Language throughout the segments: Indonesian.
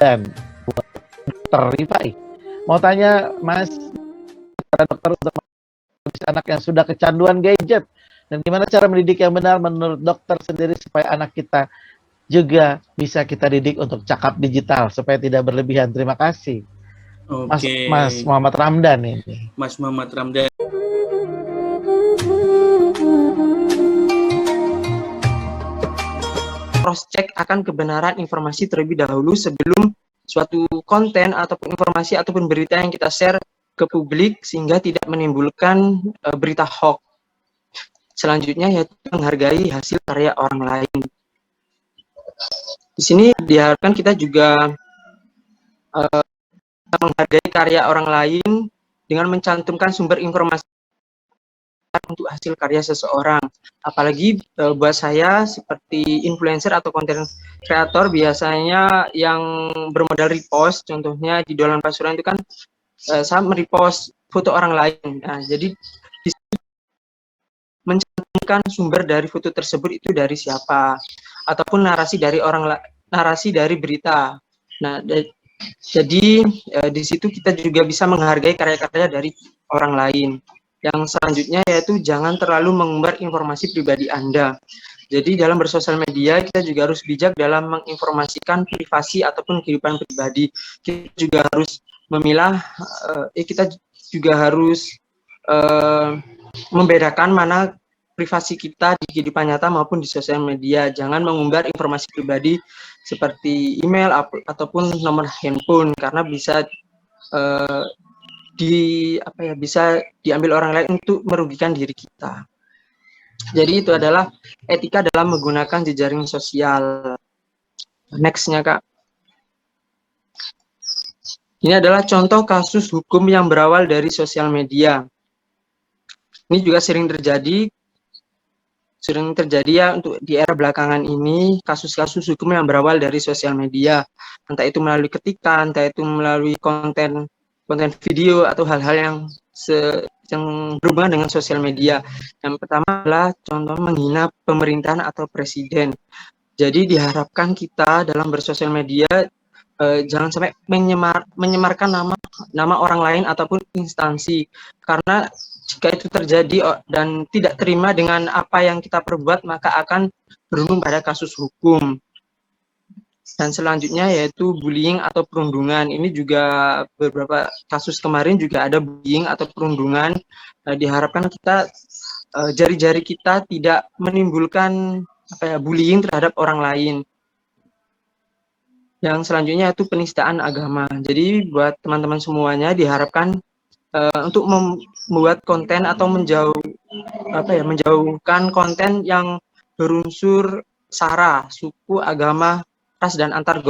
Dan dokter Rifai, mau tanya Mas, para dokter untuk anak yang sudah kecanduan gadget, dan gimana cara mendidik yang benar menurut dokter sendiri supaya anak kita juga bisa kita didik untuk cakap digital supaya tidak berlebihan. Terima kasih. Oke, Mas Muhammad Ramdan ini. Mas Muhammad Ramdan. Cross check akan kebenaran informasi terlebih dahulu sebelum suatu konten ataupun informasi ataupun berita yang kita share ke publik sehingga tidak menimbulkan berita hoax. Selanjutnya yaitu menghargai hasil karya orang lain. Di sini diharapkan kita juga menghargai karya orang lain dengan mencantumkan sumber informasi untuk hasil karya seseorang. Apalagi buat saya seperti influencer atau konten kreator biasanya yang bermodal repost, contohnya di Dolan Pasuruan itu kan saya merepost foto orang lain. Nah, jadi mencantumkan sumber dari foto tersebut itu dari siapa, ataupun narasi dari berita. Nah, jadi di situ kita juga bisa menghargai karya-karya dari orang lain. Yang selanjutnya yaitu jangan terlalu mengumbar informasi pribadi Anda. Jadi dalam bersosial media kita juga harus bijak dalam menginformasikan privasi ataupun kehidupan pribadi. Kita juga harus memilah, kita juga harus membedakan mana privasi kita di kehidupan nyata maupun di sosial media. Jangan mengumbar informasi pribadi seperti email ataupun nomor handphone karena bisa bisa diambil orang lain untuk merugikan diri kita. Jadi itu adalah etika dalam menggunakan jejaring sosial. Next-nya, Kak. Ini adalah contoh kasus hukum yang berawal dari sosial media. Ini juga sering terjadi ya untuk di era belakangan ini, kasus-kasus hukum yang berawal dari sosial media. Entah itu melalui ketikan, entah itu melalui konten video atau hal-hal yang berhubungan dengan sosial media. Yang pertama adalah contoh menghina pemerintahan atau presiden. Jadi diharapkan kita dalam bersosial media jangan sampai menyemarkan nama orang lain ataupun instansi, karena jika itu terjadi dan tidak terima dengan apa yang kita perbuat maka akan berujung pada kasus hukum. Dan selanjutnya yaitu bullying atau perundungan. Ini juga beberapa kasus kemarin juga ada bullying atau perundungan. Diharapkan kita jari-jari kita tidak menimbulkan bullying terhadap orang lain. Yang selanjutnya itu penistaan agama. Jadi buat teman-teman semuanya diharapkan untuk membuat konten atau menjauhkan konten yang berunsur sara, suku, agama, ras, dan antar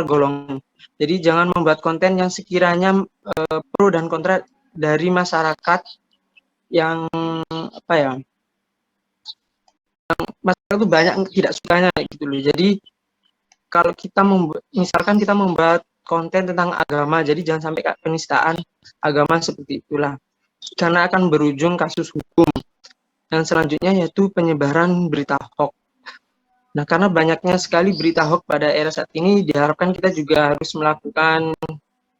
golongan. Jadi jangan membuat konten yang sekiranya pro dan kontra dari masyarakat yang masyarakat itu banyak tidak sukanya gitu loh. Jadi kalau kita misalkan kita membuat konten tentang agama, jadi jangan sampai penistaan agama seperti itulah, karena akan berujung kasus hukum. Yang selanjutnya yaitu penyebaran berita hoax. Nah, karena banyaknya sekali berita hoax pada era saat ini, diharapkan kita juga harus melakukan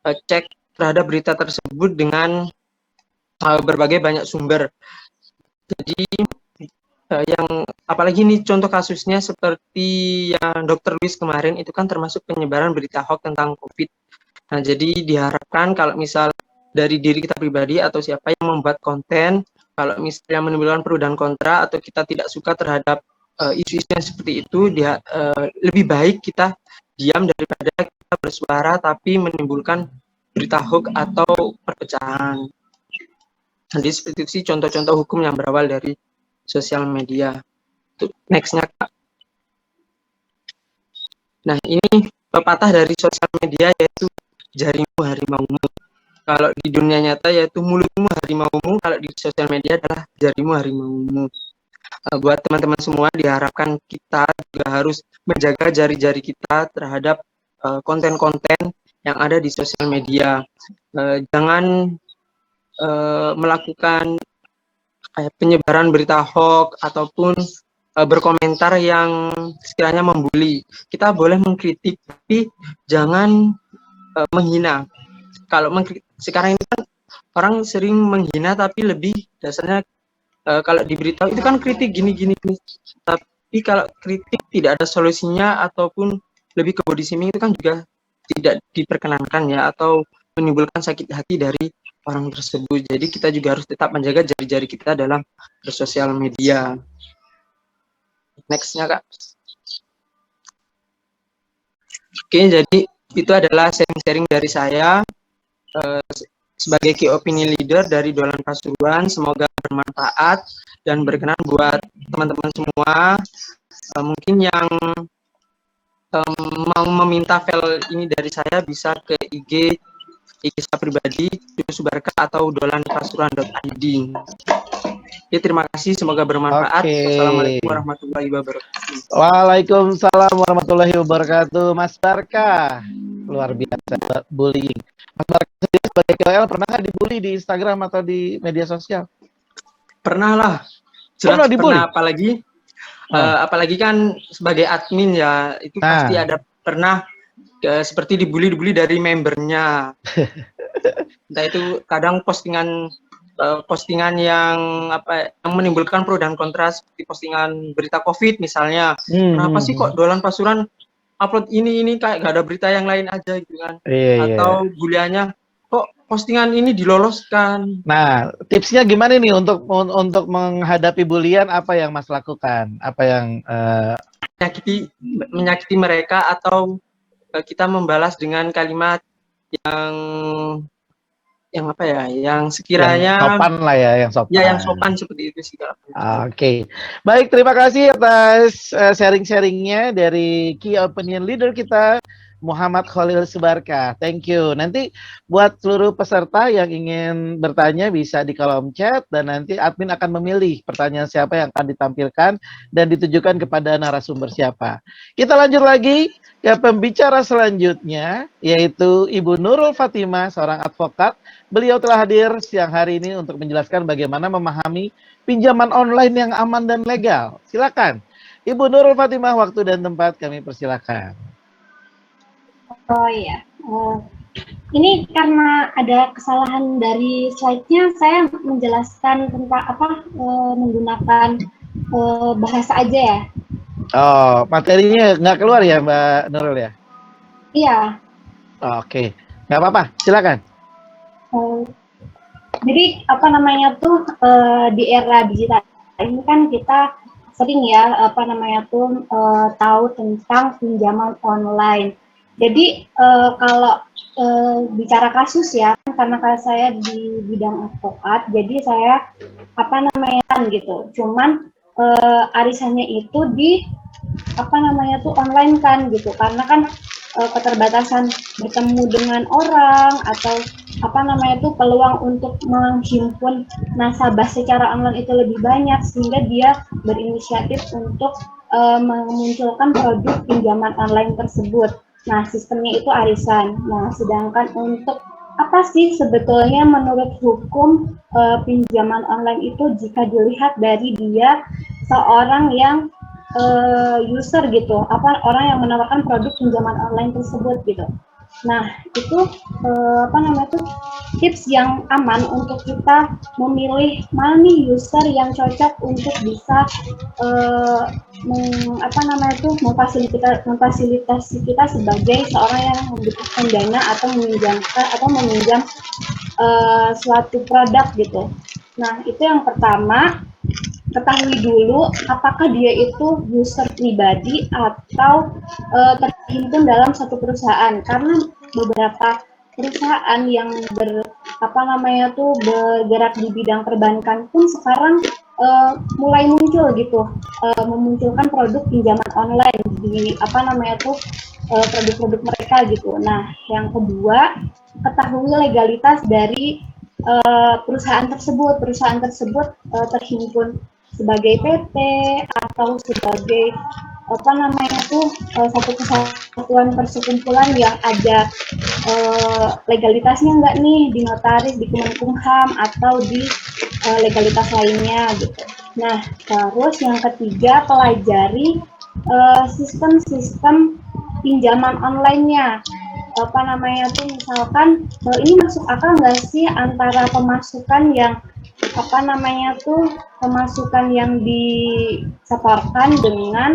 cek terhadap berita tersebut dengan berbagai banyak sumber. Jadi yang apalagi ini contoh kasusnya seperti yang Dr. Luis kemarin itu kan termasuk penyebaran berita hoax tentang COVID. Nah, jadi diharapkan kalau misal dari diri kita pribadi atau siapa yang membuat konten, kalau misalnya menimbulkan pro dan kontra atau kita tidak suka terhadap isu-isu yang seperti itu, lebih baik kita diam daripada kita bersuara tapi menimbulkan berita hoax atau perpecahan. Jadi seperti itu sih contoh-contoh hukum yang berawal dari sosial media. Next-nya, Kak. Nah, ini pepatah dari sosial media yaitu jarimu harimaumu. Kalau di dunia nyata yaitu mulutmu harimaumu, kalau di sosial media adalah jarimu harimaumu. Buat teman-teman semua diharapkan kita juga harus menjaga jari-jari kita terhadap konten-konten yang ada di sosial media. Jangan melakukan penyebaran berita hoax ataupun berkomentar yang sekiranya membuli. Kita boleh mengkritik, tapi jangan menghina. Kalau sekarang ini kan orang sering menghina, tapi lebih dasarnya kalau diberitahu itu kan kritik gini. Tapi kalau kritik tidak ada solusinya ataupun lebih ke body shaming itu kan juga tidak diperkenankan ya, atau menimbulkan sakit hati dari orang tersebut. Jadi kita juga harus tetap menjaga jari-jari kita dalam bersosial media. Nextnya Kak. Oke, jadi itu adalah sharing-sharing dari saya sebagai key opinion leader dari Dolan Pasuruan. Semoga bermanfaat dan berkenan buat teman-teman semua. Mungkin yang mau meminta file ini dari saya bisa ke IG saya pribadi, Subarka atau dolanpasuruan.id. Ya, terima kasih, semoga bermanfaat. Wassalamualaikum warahmatullahi wabarakatuh. Waalaikumsalam warahmatullahi wabarakatuh. Mas Barka, luar biasa bullying. Mas Barka sendiri sebagai KOL pernah nggak dibully di Instagram atau di media sosial? Pernah lah, jelas pernah dibully? Apalagi kan sebagai admin ya, itu pasti ada pernah seperti dibully dari membernya. Entah itu kadang postingan yang yang menimbulkan pro dan kontra, seperti postingan berita COVID misalnya. Kenapa sih kok Dolan Pasuruan upload ini kayak gak ada berita yang lain aja gitu kan? Atau buliannya kok postingan ini diloloskan. Nah, tipsnya gimana nih untuk menghadapi bulian? Apa yang Mas lakukan? Apa yang menyakiti mereka, atau kita membalas dengan kalimat yang sekiranya yang sopan lah ya, yang sopan. Ya, yang sopan seperti itu sih Kak. Oke. Baik, terima kasih atas sharing-sharingnya dari Key Opinion Leader kita, Muhammad Khalil Subarka. Thank you. Nanti buat seluruh peserta yang ingin bertanya bisa di kolom chat, dan nanti admin akan memilih pertanyaan siapa yang akan ditampilkan dan ditujukan kepada narasumber siapa. Kita lanjut lagi ke pembicara selanjutnya, yaitu Ibu Nurul Fatimah, seorang advokat. Beliau telah hadir siang hari ini untuk menjelaskan bagaimana memahami pinjaman online yang aman dan legal. Silakan, Ibu Nurul Fatimah, waktu dan tempat kami persilakan. Oh iya, ini karena ada kesalahan dari slide-nya, saya menjelaskan tentang menggunakan bahasa aja ya. Oh, materinya nggak keluar ya Mbak Nurul ya? Iya. Oke, nggak apa-apa, silakan. Jadi di era digital ini kan kita sering ya tahu tentang pinjaman online. Jadi kalau bicara kasus ya, karena saya di bidang advokat, jadi saya gitu. Cuman arisannya itu di online kan gitu, karena kan keterbatasan bertemu dengan orang atau peluang untuk menghimpun nasabah secara online itu lebih banyak, sehingga dia berinisiatif untuk memunculkan produk pinjaman online tersebut. Nah, sistemnya itu arisan. Nah, sedangkan untuk apa sih sebetulnya menurut hukum pinjaman online itu jika dilihat dari dia seorang yang user gitu, orang yang menawarkan produk pinjaman online tersebut gitu. Nah, itu tips yang aman untuk kita memilih mana nih user yang cocok untuk bisa memfasilitasi kita sebagai seorang yang membutuhkan dana atau meminjam suatu produk gitu. Nah, itu yang pertama. Ketahui dulu apakah dia itu user pribadi atau terhimpun dalam satu perusahaan, karena beberapa perusahaan yang bergerak di bidang perbankan pun sekarang mulai muncul gitu, memunculkan produk pinjaman online di produk-produk mereka gitu. Nah, yang kedua, ketahui legalitas dari perusahaan tersebut terhimpun sebagai PT atau sebagai satu kesatuan persekumpulan yang ada legalitasnya enggak nih di notaris, di Kemenkumham atau di legalitas lainnya gitu. Nah, terus yang ketiga, pelajari sistem-sistem pinjaman online-nya. Apa namanya tuh, misalkan ini masuk akal nggak sih antara pemasukan yang apa namanya tuh pemasukan yang disetorkan dengan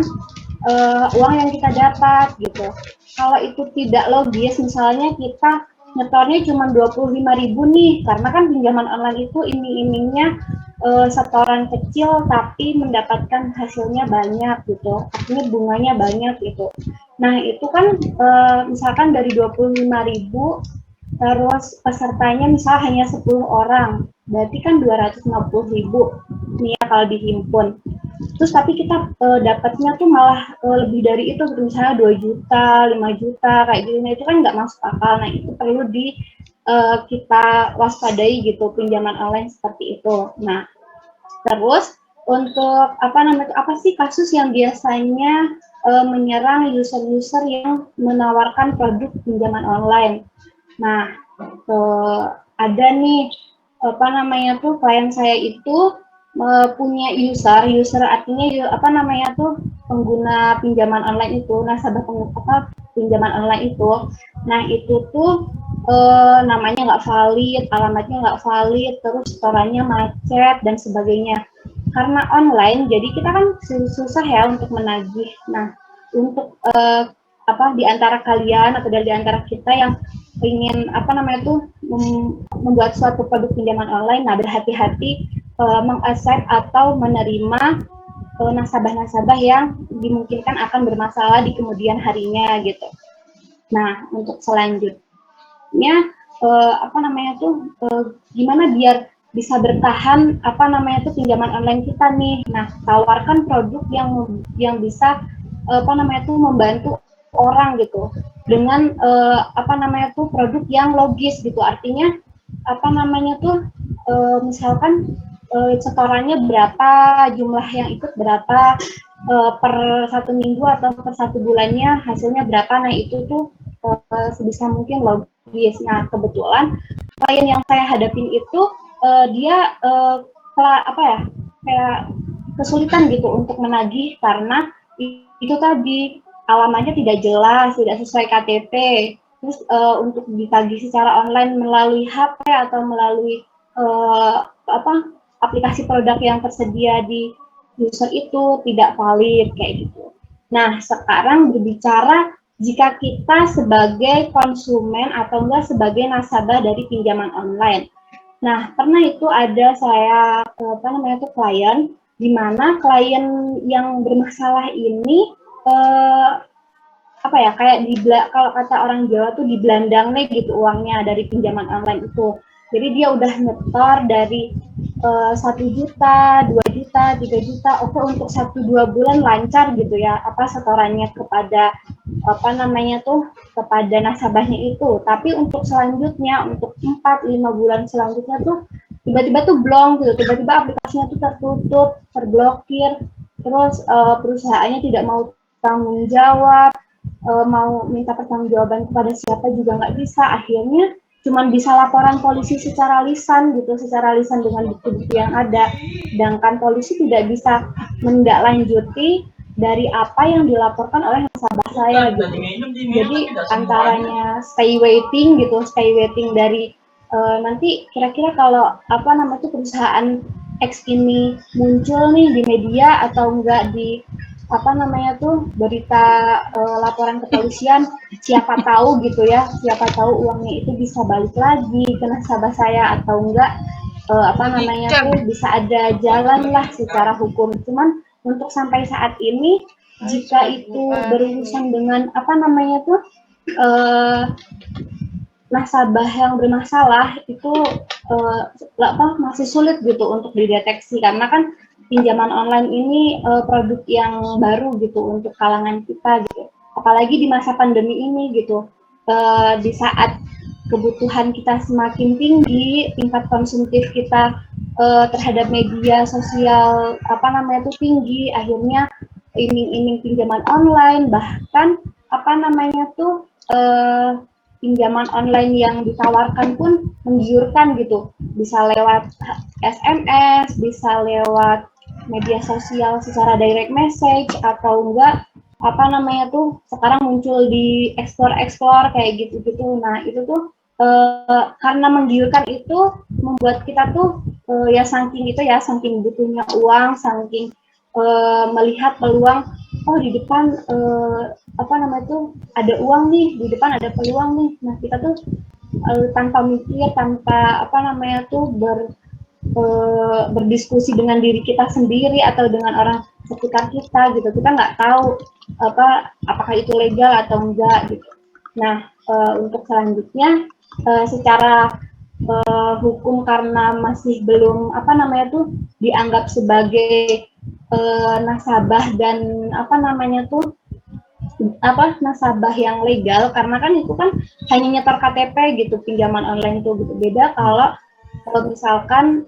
uang yang kita dapat gitu. Kalau itu tidak logis, misalnya kita nyetornya cuma 25.000 nih, karena kan pinjaman online itu iming-imingnya setoran kecil tapi mendapatkan hasilnya banyak gitu, artinya bunganya banyak gitu. Nah itu kan misalkan dari 25.000 terus pesertanya misal hanya 10 orang, berarti kan 250.000 nih ya kalau dihimpun. Terus tapi kita dapatnya tuh malah lebih dari itu, misalnya 2 juta, 5 juta kayak gitu. Nah itu kan nggak masuk akal. Nah itu perlu kita waspadai gitu, pinjaman online seperti itu. Nah terus untuk apa sih kasus yang biasanya menyerang user-user yang menawarkan produk pinjaman online. Nah, ada nih klien saya itu punya user artinya pengguna pinjaman online itu, nasabah pinjaman online itu. Nah, itu tuh namanya nggak valid, alamatnya nggak valid, terus setorannya macet dan sebagainya. Karena online, jadi kita kan susah ya untuk menagih. Nah, untuk di antara kalian atau dari antara kita yang ingin membuat suatu produk pinjaman online, nah berhati-hati mengaccept atau menerima nasabah-nasabah yang dimungkinkan akan bermasalah di kemudian harinya gitu. Nah untuk selanjutnya gimana biar bisa bertahan pinjaman online kita nih. Nah tawarkan produk yang bisa membantu orang gitu dengan produk yang logis gitu, artinya misalkan setorannya berapa, jumlah yang ikut berapa per 1 minggu atau per 1 bulannya hasilnya berapa. Nah itu tuh sebisa mungkin logis. Nah kebetulan klien yang saya hadapin itu dia kayak kesulitan gitu untuk menagih karena itu tadi alamatnya tidak jelas, tidak sesuai KTP. Terus untuk ditagih secara online melalui HP atau melalui aplikasi produk yang tersedia di user itu tidak valid kayak gitu. Nah, sekarang berbicara jika kita sebagai konsumen atau enggak sebagai nasabah dari pinjaman online. Nah, pernah itu ada saya klien, di mana klien yang bermasalah ini kalau kata orang Jawa tuh dibelandang nih gitu uangnya dari pinjaman online itu. Jadi dia udah nyetor dari 1 juta, 2 juta, 3 juta, oke untuk 1-2 bulan lancar gitu ya, setorannya kepada kepada nasabahnya itu. Tapi untuk selanjutnya, untuk 4-5 bulan selanjutnya tuh tiba-tiba tuh blong gitu, tiba-tiba aplikasinya tuh tertutup, terblokir, terus perusahaannya tidak mau tanggung jawab, mau minta pertanggungjawaban kepada siapa juga nggak bisa, akhirnya cuman bisa laporan polisi secara lisan dengan bukti-bukti yang ada, sedangkan polisi tidak bisa menindaklanjuti dari apa yang dilaporkan oleh nasabah saya gitu. Jadi antaranya stay waiting dari nanti kira-kira kalau perusahaan X ini muncul nih di media atau enggak di berita laporan kepolisian, siapa tahu uangnya itu bisa balik lagi ke nasabah saya atau enggak bisa ada jalan lah secara hukum. Cuman untuk sampai saat ini jika itu berurusan dengan nasabah yang bermasalah itu masih sulit gitu untuk dideteksi, karena kan pinjaman online ini produk yang baru gitu untuk kalangan kita gitu. Apalagi di masa pandemi ini gitu. Di saat kebutuhan kita semakin tinggi, tingkat konsumtif kita terhadap media sosial tinggi, akhirnya iming-iming pinjaman online, bahkan pinjaman online yang ditawarkan pun menggiurkan gitu, bisa lewat SMS, bisa lewat media sosial secara direct message atau enggak apa namanya tuh sekarang muncul di explore kayak gitu-gitu. Nah itu tuh karena menggiurkan itu membuat kita tuh ya saking butuhnya uang, saking melihat peluang, oh di depan apa namanya tuh ada uang nih, di depan ada peluang nih. Nah kita tuh tanpa mikir, tanpa apa namanya tuh berdiskusi dengan diri kita sendiri atau dengan orang sekitar kita gitu, kita nggak tahu apakah itu legal atau enggak gitu. Nah untuk selanjutnya secara hukum karena masih belum apa namanya tuh dianggap sebagai nasabah dan apa namanya tuh nasabah yang legal, karena kan itu kan hanya nyetor KTP gitu pinjaman online itu gitu. Beda kalau misalkan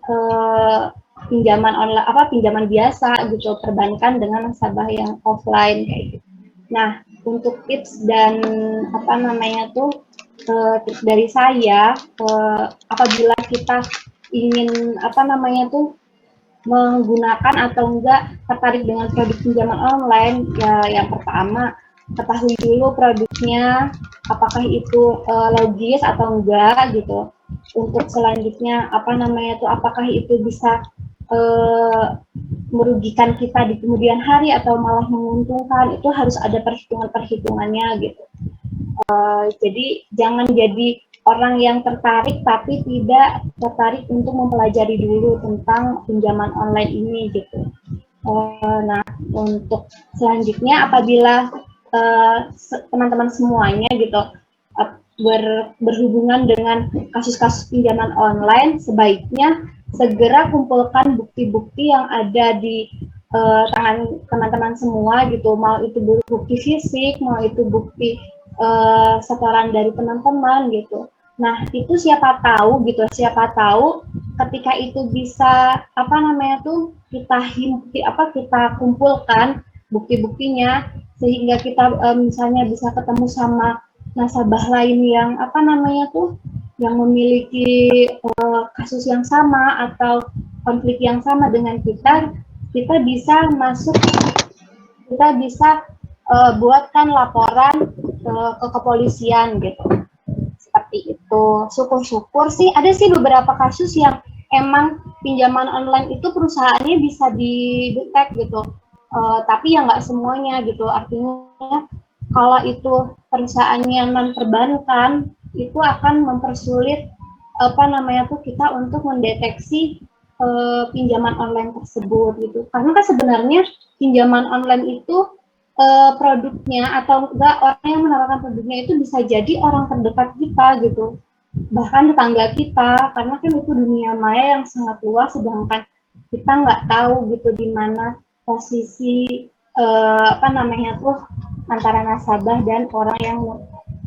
pinjaman online pinjaman biasa gitu, perbandingan dengan nasabah yang offline kayak gitu. Nah untuk tips dan apa namanya tuh tips dari saya, apabila kita ingin apa namanya tuh menggunakan atau enggak tertarik dengan produk pinjaman online, ya yang pertama ketahui dulu produknya apakah itu logis atau enggak gitu. Untuk selanjutnya apa namanya tuh apakah itu bisa merugikan kita di kemudian hari atau malah menguntungkan, itu harus ada perhitungannya gitu. Jadi jangan jadi orang yang tertarik tapi tidak tertarik untuk mempelajari dulu tentang pinjaman online ini gitu. Nah untuk selanjutnya apabila teman-teman semuanya gitu berhubungan dengan kasus-kasus pinjaman online, sebaiknya segera kumpulkan bukti-bukti yang ada di tangan teman-teman semua gitu, mau itu bukti fisik, mau itu bukti setoran dari teman-teman gitu. Nah itu siapa tahu ketika itu bisa apa namanya tuh kita kumpulkan bukti-buktinya, sehingga kita misalnya bisa ketemu sama nasabah lain yang apa namanya tuh yang memiliki kasus yang sama atau konflik yang sama dengan kita bisa buatkan laporan ke kepolisian gitu. Seperti itu. Syukur-syukur sih ada sih beberapa kasus yang emang pinjaman online itu perusahaannya bisa didetek gitu. Tapi ya nggak semuanya gitu. Artinya kalau itu perusahaannya non perbankan, itu akan mempersulit apa namanya tuh kita untuk mendeteksi pinjaman online tersebut gitu. Karena kan sebenarnya pinjaman online itu produknya atau enggak orang yang menawarkan produknya itu bisa jadi orang terdekat kita gitu, bahkan tetangga kita, karena kan itu dunia maya yang sangat luas, sedangkan kita nggak tahu gitu di mana posisi apa namanya tuh antara nasabah dan orang yang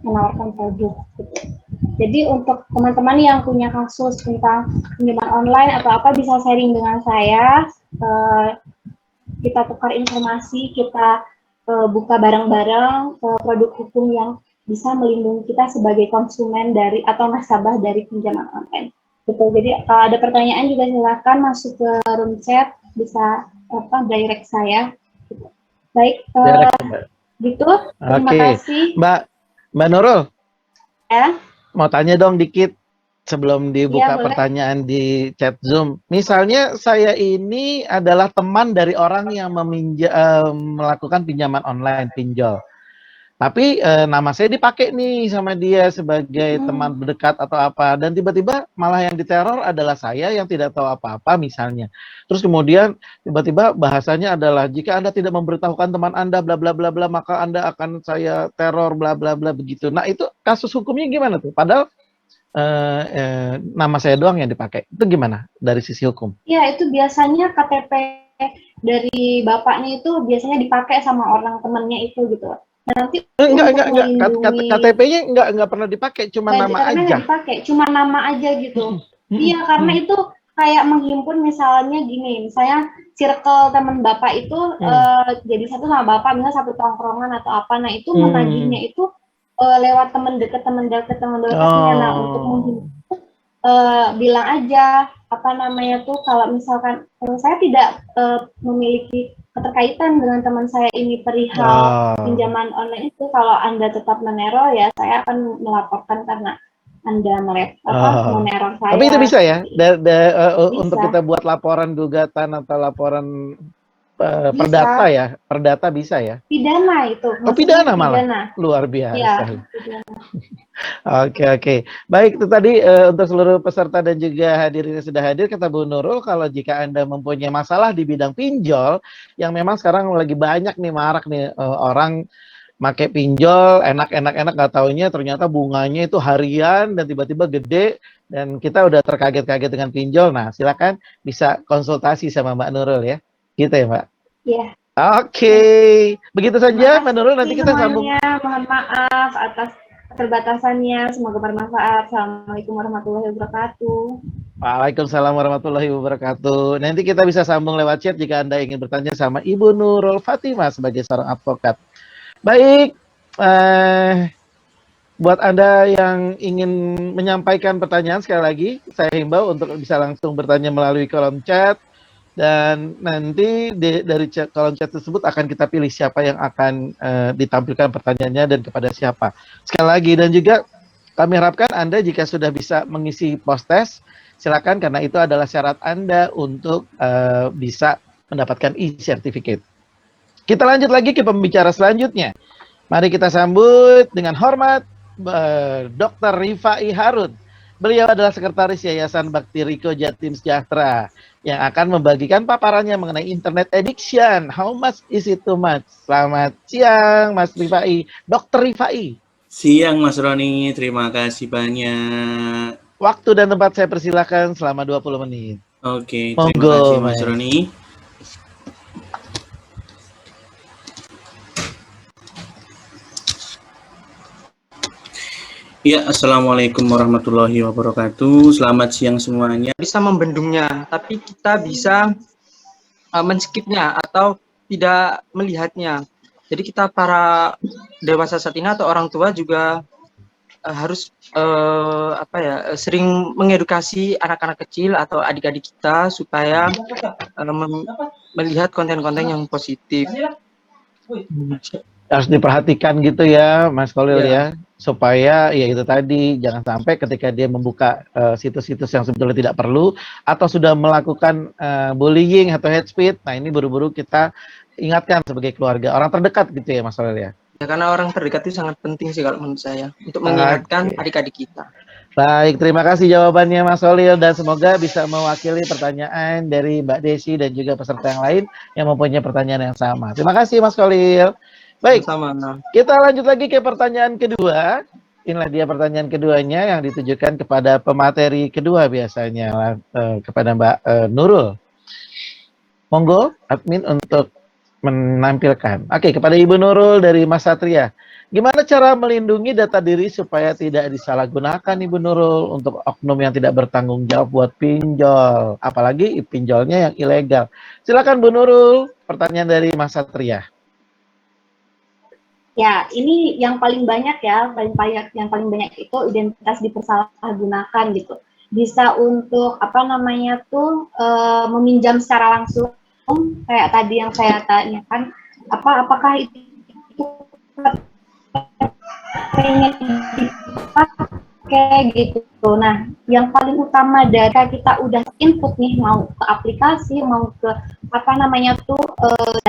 menawarkan produk gitu. Jadi untuk teman-teman yang punya kasus tentang pinjaman online atau apa bisa sharing dengan saya, kita tukar informasi, kita buka bareng-bareng produk hukum yang bisa melindungi kita sebagai konsumen dari atau nasabah dari pinjaman online. Gitu. Jadi kalau ada pertanyaan juga silakan masuk ke room chat, bisa direct saya. Gitu. Baik, gitu. Terima kasih. Mbak Nurul. Ya. Mau tanya dong dikit sebelum dibuka pertanyaan di chat Zoom. Misalnya saya ini adalah teman dari orang yang melakukan pinjaman online, pinjol. Tapi nama saya dipakai nih sama dia sebagai teman berdekat atau apa, dan tiba-tiba malah yang diteror adalah saya yang tidak tahu apa-apa misalnya. Terus kemudian tiba-tiba bahasanya adalah jika Anda tidak memberitahukan teman Anda bla bla bla bla maka Anda akan saya teror bla bla bla begitu. Nah, itu kasus hukumnya gimana tuh? Padahal nama saya doang yang dipakai. Itu gimana dari sisi hukum? Ya, itu biasanya KTP dari bapaknya itu biasanya dipakai sama orang temannya itu gitu. Nanti enggak. KTP-nya enggak pernah dipakai, cuma nama aja. Dipakai, cuma nama aja gitu. Iya, karena itu kayak menghimpun misalnya gini, misalnya circle teman bapak itu jadi satu sama bapak, misalnya satu tongkrongan atau apa, nah itu menagihnya itu lewat teman dekat. Nah, untuk menghimpun bilang aja apa namanya tuh kalau misalkan saya tidak memiliki keterkaitan dengan teman saya ini perihal pinjaman online itu, kalau Anda tetap meneror ya saya akan melaporkan karena Anda meneror saya. Tapi itu bisa ya, bisa. untuk kita buat laporan gugatan atau laporan Bisa. perdata ya, perdata bisa ya. Pidana itu. Oh, pidana malah. Pidana. Luar biasa. Ya, pidana. Oke. Baik, itu tadi untuk seluruh peserta dan juga hadirin yang sudah hadir, kata Bu Nurul, kalau jika Anda mempunyai masalah di bidang pinjol, yang memang sekarang lagi banyak nih, marak nih orang pakai pinjol, enak nggak taunya ternyata bunganya itu harian dan tiba-tiba gede, dan kita udah terkaget-kaget dengan pinjol. Nah, silakan bisa konsultasi sama Mbak Nurul ya. Gitu ya, Mbak? Iya. Oke. Begitu saja, Mbak Nurul, nanti kita sambung. Mohon maaf atas keterbatasannya, semoga bermanfaat. Assalamualaikum warahmatullahi wabarakatuh. Waalaikumsalam warahmatullahi wabarakatuh. Nanti kita bisa sambung lewat chat jika Anda ingin bertanya sama Ibu Nurul Fatimah sebagai seorang advokat. Baik, buat Anda yang ingin menyampaikan pertanyaan, sekali lagi saya himbau untuk bisa langsung bertanya melalui kolom chat, dan nanti dari kolom chat tersebut akan kita pilih siapa yang akan ditampilkan pertanyaannya dan kepada siapa. Sekali lagi, dan juga kami harapkan Anda jika sudah bisa mengisi post-test, silakan, karena itu adalah syarat Anda untuk bisa mendapatkan e-certificate. Kita lanjut lagi ke pembicara selanjutnya. Mari kita sambut dengan hormat Dr. Rifai Harun. Beliau adalah Sekretaris Yayasan Bakti Riko Jatim Sejahtera yang akan membagikan paparannya mengenai internet addiction. How much is it too much? Selamat siang, Mas Rifai. Dr. Rifai. Siang, Mas Roni. Terima kasih banyak. Waktu dan tempat saya persilakan selama 20 menit. Oke, terima kasih, Mas Roni. Ya, Assalamualaikum warahmatullahi wabarakatuh. Selamat siang semuanya. Bisa membendungnya, tapi kita bisa men-skipnya atau tidak melihatnya. Jadi kita para dewasa saat ini atau orang tua juga harus sering mengedukasi anak-anak kecil atau adik-adik kita supaya melihat konten-konten yang positif. Harus diperhatikan gitu ya, Mas Khalil ya, supaya ya itu tadi, jangan sampai ketika dia membuka situs-situs yang sebetulnya tidak perlu atau sudah melakukan bullying atau hate speech. Nah, ini buru-buru kita ingatkan sebagai keluarga, orang terdekat gitu ya, Mas Khalil ya. Ya, karena orang terdekat itu sangat penting sih kalau menurut saya untuk mengingatkan adik-adik kita. Baik, terima kasih jawabannya Mas Khalil, dan semoga bisa mewakili pertanyaan dari Mbak Desi dan juga peserta yang lain yang mempunyai pertanyaan yang sama. Terima kasih Mas Khalil. Baik, kita lanjut lagi ke pertanyaan kedua. Inilah dia pertanyaan keduanya yang ditujukan kepada pemateri kedua biasanya, kepada Mbak Nurul. Monggo, admin untuk menampilkan. Oke, kepada Ibu Nurul dari Mas Satria. Gimana cara melindungi data diri supaya tidak disalahgunakan, Ibu Nurul, untuk oknum yang tidak bertanggung jawab buat pinjol, apalagi pinjolnya yang ilegal? Silakan Bu Nurul, pertanyaan dari Mas Satria. Ya, ini yang paling banyak ya, yang paling banyak itu identitas dipersalahgunakan gitu. Bisa untuk meminjam secara langsung, kayak tadi yang saya tanyakan, apakah itu pengen dipakai gitu. Nah, yang paling utama dari kita udah input nih, mau ke aplikasi, mau ke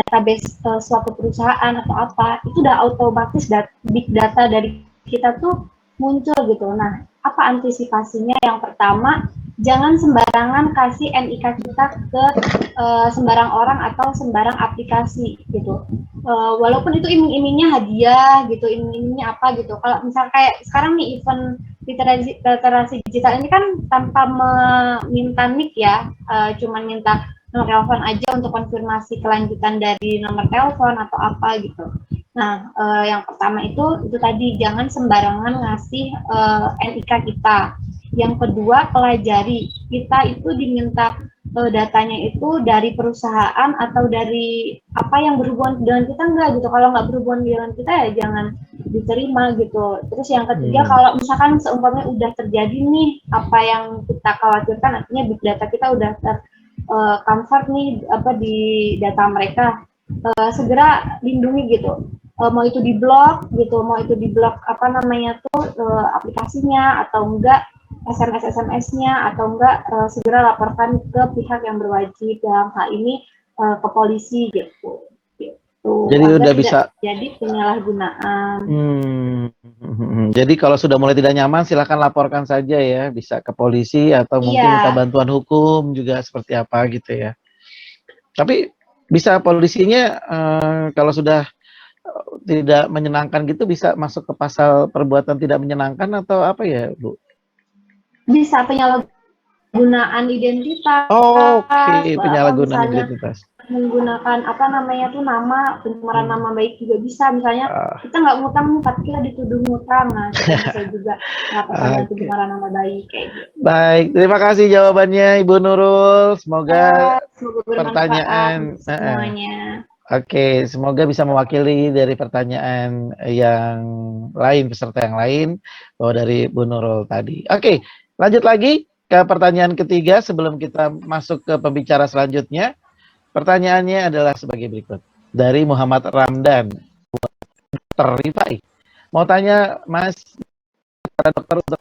database suatu perusahaan atau apa, itu udah otomatis big data dari kita tuh muncul gitu. Nah, apa antisipasinya? Yang pertama, jangan sembarangan kasih NIK kita ke sembarang orang atau sembarang aplikasi gitu. Walaupun itu iming-imingnya hadiah gitu, iming-imingnya apa gitu. Kalau misal kayak sekarang nih event literasi digital ini kan tanpa meminta nick ya, cuman minta nomor telepon aja untuk konfirmasi kelanjutan dari nomor telepon atau apa gitu. Nah, yang pertama itu tadi, jangan sembarangan ngasih NIK kita. Yang kedua, pelajari. Kita itu diminta datanya itu dari perusahaan atau dari apa yang berhubungan dengan kita enggak gitu. Kalau nggak berhubungan dengan kita ya diterima gitu. Terus yang ketiga, kalau misalkan seumpamanya udah terjadi nih apa yang kita khawatirkan, artinya big data kita udah convert nih di data mereka, segera lindungi gitu. Mau itu di blok gitu, mau itu di blok aplikasinya, atau enggak SMS-nya, atau enggak segera laporkan ke pihak yang berwajib, dalam hal ini ke polisi gitu. Jadi udah bisa. Jadi penyalahgunaan. Jadi kalau sudah mulai tidak nyaman, silakan laporkan saja ya, bisa ke polisi atau mungkin minta bantuan hukum juga seperti apa gitu ya. Tapi bisa polisinya kalau sudah tidak menyenangkan gitu bisa masuk ke pasal perbuatan tidak menyenangkan atau apa ya, Bu? Bisa penyalahgunaan identitas. Oke, penyalahgunaan identitas. Menggunakan nama, pencemaran nama baik juga bisa. Misalnya kita nggak ngutang, tapi kita dituduh ngutang, nah kita bisa juga melakukan pencemaran nama baik kayak gitu. Baik, terima kasih jawabannya Ibu Nurul. Semoga pertanyaan semuanya. Oke, semoga bisa mewakili dari pertanyaan yang lain, peserta yang lain, bahwa dari Bu Nurul tadi. Oke, lanjut lagi ke pertanyaan ketiga sebelum kita masuk ke pembicara selanjutnya. Pertanyaannya adalah sebagai berikut. Dari Muhammad Ramdan, Dokter Rifai. Mau tanya, Mas, para dokter untuk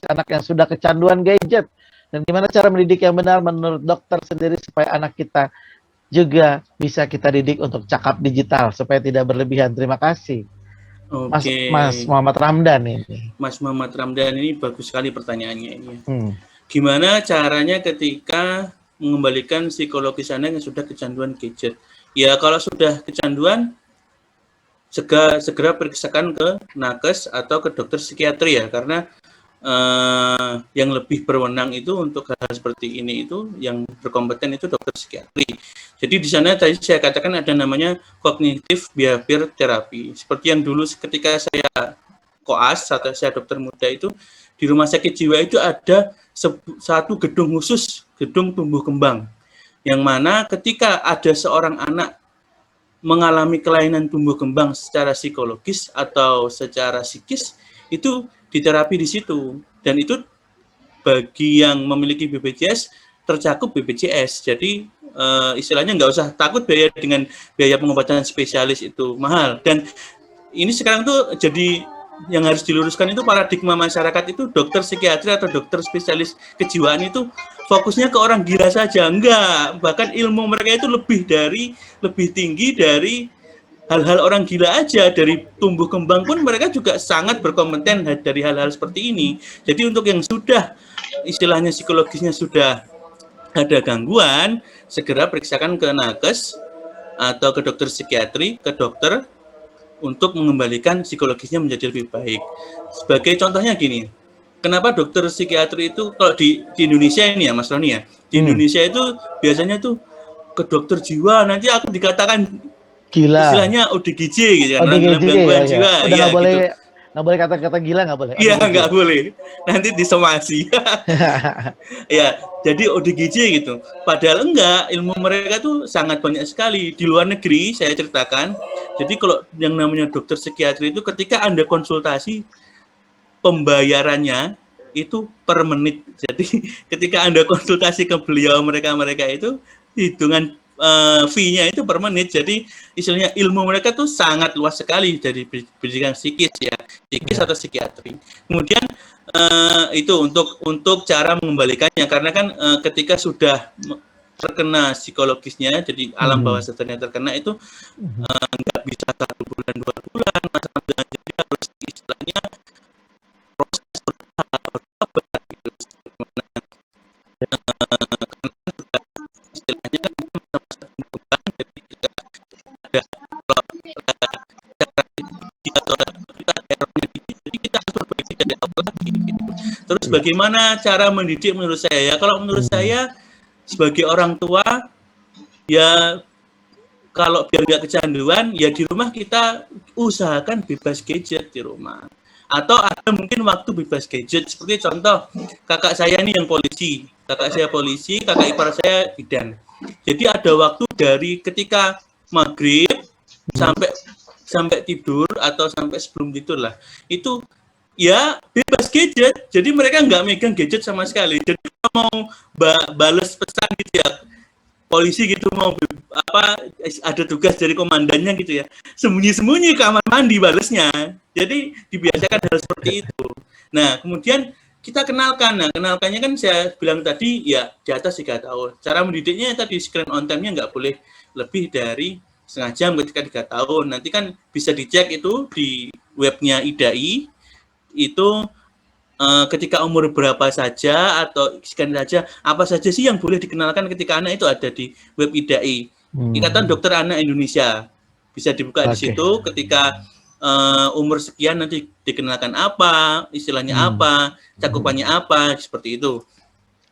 anak yang sudah kecanduan gadget, dan gimana cara mendidik yang benar menurut dokter sendiri supaya anak kita juga bisa kita didik untuk cakap digital supaya tidak berlebihan. Terima kasih. Mas Muhammad Ramdan ini. Mas Muhammad Ramdan ini bagus sekali pertanyaannya ini. Gimana caranya ketika mengembalikan psikologis anak yang sudah kecanduan gadget? Ya kalau sudah kecanduan, segera periksakan ke nakes atau ke dokter psikiatri ya, karena yang lebih berwenang itu untuk hal seperti ini itu yang berkompeten itu dokter psikiatri. Jadi di sana tadi saya katakan ada namanya cognitive behavior therapy. Seperti yang dulu ketika saya koas atau saya dokter muda itu di rumah sakit jiwa itu ada satu gedung khusus, gedung tumbuh kembang, yang mana ketika ada seorang anak mengalami kelainan tumbuh kembang secara psikologis atau secara psikis, itu diterapi di situ, dan itu bagi yang memiliki BPJS tercakup BPJS. Jadi istilahnya nggak usah takut dengan biaya pengobatan spesialis itu mahal. Dan ini sekarang tuh jadi yang harus diluruskan itu paradigma masyarakat itu dokter psikiatri atau dokter spesialis kejiwaan itu fokusnya ke orang gila saja, enggak. Bahkan ilmu mereka itu lebih tinggi dari hal-hal orang gila aja. Dari tumbuh kembang pun mereka juga sangat berkompeten dari hal-hal seperti ini. Jadi untuk yang sudah istilahnya psikologisnya sudah ada gangguan, segera periksakan ke nakes atau ke dokter psikiatri, ke dokter untuk mengembalikan psikologisnya menjadi lebih baik. Sebagai contohnya gini, kenapa dokter psikiatri itu kalau di Indonesia ini ya Mas Roni ya, di Indonesia itu biasanya tuh ke dokter jiwa nanti aku dikatakan gila, istilahnya ODGJ gitu kan, gangguan jiwa. Udah nggak boleh, nggak boleh kata-kata gila, nggak boleh. Iya, nggak boleh. Nanti disomasi. Ya, jadi ODGJ gitu. Padahal enggak, ilmu mereka tuh sangat banyak sekali. Di luar negeri, saya ceritakan. Jadi kalau yang namanya dokter psikiatri itu ketika Anda konsultasi, pembayarannya itu per menit. Jadi ketika Anda konsultasi ke beliau mereka itu, hitungan fee-nya itu per menit. Jadi istilahnya ilmu mereka tuh sangat luas sekali dari pendidikan psikis ya, psikis atau psikiatri. Kemudian itu untuk cara mengembalikannya, karena kan ketika sudah terkena psikologisnya, jadi alam bawah sadarnya terkena itu nggak bisa 1 bulan 2 bulan, jadi harus istilahnya proses bertahap gitu. Istilahnya kan jadi kita harus perbaiki dari awal lagi. Terus bagaimana cara mendidik menurut saya ya? Kalau menurut saya sebagai orang tua ya, kalau biar nggak kecanduan ya di rumah kita usahakan bebas gadget di rumah, atau ada mungkin waktu bebas gadget. Seperti contoh kakak saya nih yang polisi, kakak ipar saya bidan. Jadi ada waktu dari ketika maghrib sampai sampai tidur atau sampai sebelum tidur lah, itu ya bebas gadget. Jadi mereka nggak megang gadget sama sekali. Jadi kalau mau bales pesan gitu ya, polisi gitu mau ada tugas dari komandannya gitu ya, sembunyi-sembunyi ke kamar mandi balesnya. Jadi dibiasakan hal seperti itu. Nah, kemudian kita kenalkan. Nah, kenalkannya kan saya bilang tadi ya di atas 3 tahun. Cara mendidiknya tadi screen on time-nya nggak boleh lebih dari setengah jam ketika 3 tahun. Nanti kan bisa dicek itu di webnya IDAI, itu ketika umur berapa saja atau sekian saja, apa saja sih yang boleh dikenalkan ketika anak itu ada di web IDAI. Ikatan Dokter Anak Indonesia. Bisa dibuka di situ ketika umur sekian nanti dikenalkan apa, istilahnya apa, cakupannya apa, seperti itu.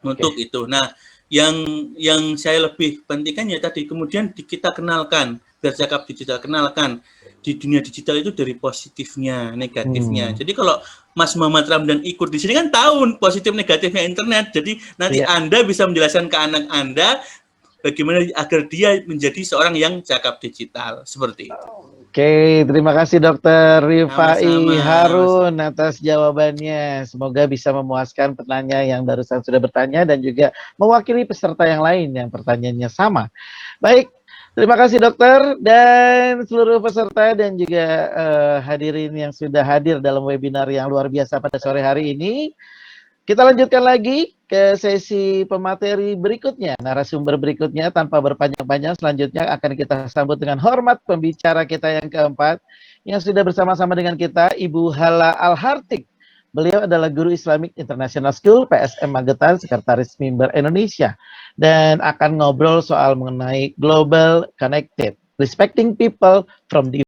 Untuk itu. Nah, yang saya lebih pentingkan ya tadi, kemudian kita kenalkan, biar cakap digital, kenalkan di dunia digital itu dari positifnya, negatifnya. Jadi kalau Mas Muhammad Ramdan ikut di sini kan tahu positif negatifnya internet. Jadi nanti Anda bisa menjelaskan ke anak Anda bagaimana agar dia menjadi seorang yang cakap digital, seperti itu. Oke, terima kasih Dokter Rifai Sama-sama. Harun atas jawabannya. Semoga bisa memuaskan penanya yang barusan sudah bertanya dan juga mewakili peserta yang lain yang pertanyaannya sama. Baik, terima kasih dokter dan seluruh peserta dan juga hadirin yang sudah hadir dalam webinar yang luar biasa pada sore hari ini. Kita lanjutkan lagi ke sesi pemateri berikutnya, narasumber berikutnya tanpa berpanjang-panjang. Selanjutnya akan kita sambut dengan hormat pembicara kita yang keempat, yang sudah bersama-sama dengan kita, Ibu Hala Al-Hartik. Beliau adalah Guru Islamic International School, PSM Magetan, Sekretaris Mimbar Indonesia. Dan akan ngobrol soal mengenai Global Connected, Respecting People from the